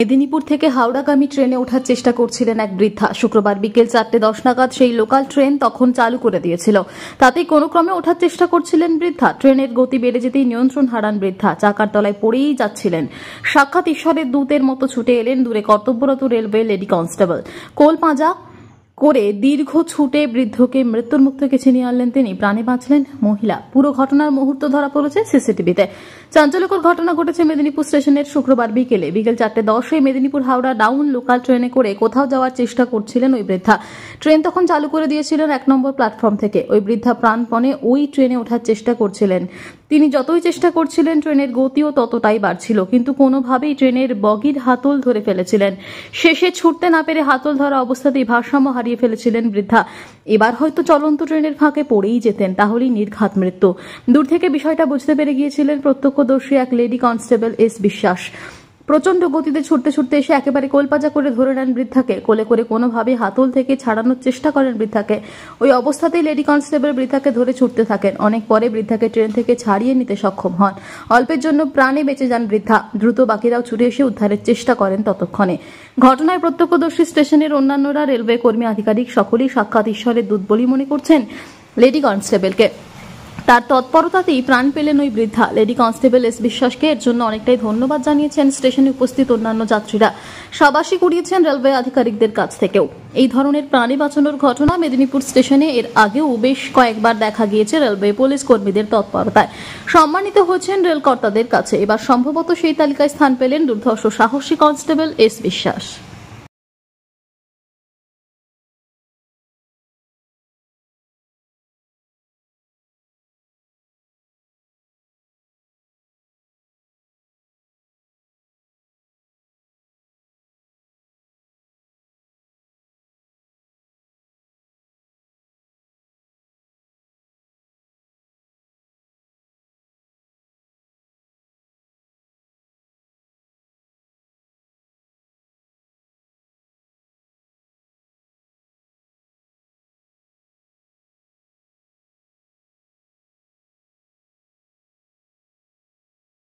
মেদিনীপুর থেকে হাওড়াগামী ট্রেনে ওঠার চেষ্টা করছিলেন এক বৃদ্ধা। শুক্রবার বিকেল 4:10 নাগাদ সেই লোকাল ট্রেন তখন চালু করে দিয়েছিল। তাতেই কোনো ক্রমে ওঠার চেষ্টা করছিলেন বৃদ্ধা। ট্রেনের গতি বেড়ে যেতেই নিয়ন্ত্রণ হারান বৃদ্ধা। চাকার তলায় পড়েই যাচ্ছিলেন। সাক্ষাৎ ঈশ্বরের দূতের মতো ছুটে এলেন দূরে কর্তব্যরত রেলওয়ে লেডি কনস্টেবল। কোল পাঁজা করে দীর্ঘ ছুটে বৃদ্ধকে মৃত্যুর মুখ থেকে ছিনিয়ে আনলেন তিনি। প্রাণে বাঁচলেন মহিলা। পুরো ঘটনার মুহূর্ত ধরা পড়েছে সিসিটিভিতে। চাঞ্চল্যকর ঘটনা ঘটেছে মেদিনীপুর স্টেশনের শুক্রবার বিকেল 4:10 মেদিনীপুর হাওড়া ডাউন লোকাল ট্রেনে করে কোথাও যাওয়ার চেষ্টা করছিলেন ওই বৃদ্ধা। ট্রেন তখন চালু করে দিয়েছিলেন 1 নম্বর প্ল্যাটফর্ম থেকে। ওই বৃদ্ধা প্রাণপণে ওই ট্রেনে ওঠার চেষ্টা করছিলেন। তিনি যতই চেষ্টা করছিলেন ট্রেনের গতিও ততটাই বাড়ছিল, কিন্তু কোনোভাবেই ট্রেনের বগির হাতল ধরে ফেলেছিলেন। শেষে ছুটতে না পেরে হাতল ধরা অবস্থাতেই ভারসাম্য হারিয়ে ফেলেছিলেন বৃদ্ধা। এবার হয়তো চলন্ত ট্রেনের ফাঁকে পড়েই যেতেন, তাহলেই নির্ঘাত মৃত্যু। দূর থেকে বিষয়টা বুঝতে পেরে গিয়েছিলেন প্রত্যক্ষদর্শী এক লেডি কনস্টেবল এস বিশ্বাস। প্রচন্ড গতিতে ছুটতে ছুটতে এসে একেবারে কোলপাজা করে ধরে নেন বৃদ্ধাকে। কোলে করে কোনোভাবে হাতল থেকে ছাড়ানোর চেষ্টা করেন বৃদ্ধাকে। ওই অবস্থাতেই লেডি কনস্টেবল বৃদ্ধাকে ধরে ছুটতে থাকেন। অনেক পরে বৃদ্ধাকে ট্রেন থেকে ছাড়িয়ে নিতে সক্ষম হন। অল্পের জন্য প্রাণে বেঁচে যান বৃদ্ধা। দ্রুত বাকিরাও ছুটে এসে উদ্ধারের চেষ্টা করেন ততক্ষণে। ঘটনায় প্রত্যক্ষদর্শী স্টেশনের অন্যান্যরা, রেলওয়ে কর্মী, আধিকারিক সকলেই সাক্ষাৎ ঈশ্বরের দূত বলেই মনে করছেন লেডি কনস্টেবলকে। তার তৎপরতাতেই প্রাণ পেলেন ওই বৃদ্ধা। লেডি কনস্টেবল এস বিশ্বাসকে এর জন্য অনেকটাই ধন্যবাদ জানিয়েছেন স্টেশনে উপস্থিত অন্যান্য যাত্রীরা। শাবাশি কুড়িয়েছেন রেলওয়ে আধিকারিকদের কাছ থেকেও। এই ধরনের প্রাণে বাঁচানোর ঘটনা মেদিনীপুর স্টেশনে এর আগেও বেশ কয়েকবার দেখা গিয়েছে রেলওয়ে পুলিশ কর্মীদের তৎপরতায়। সম্মানিত হচ্ছেন রেলকর্তাদের কাছে। এবার সম্ভবত সেই তালিকায় স্থান পেলেন দুর্ধর্ষ সাহসী কনস্টেবল এস বিশ্বাস।